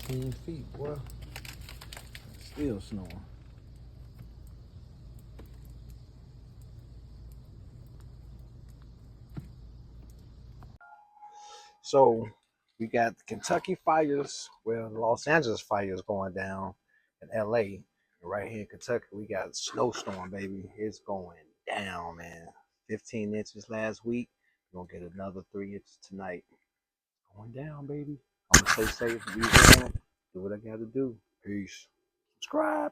15 feet, boy. Still snowing. So we got the Kentucky fires, well, the Los Angeles fires going down in LA. And right here in Kentucky, we got a snowstorm, baby. It's going down, man. 15 inches last week. We're gonna get another 3 inches tonight. Going down, baby. I'm gonna stay safe, be there, do what I gotta do. Peace. Subscribe.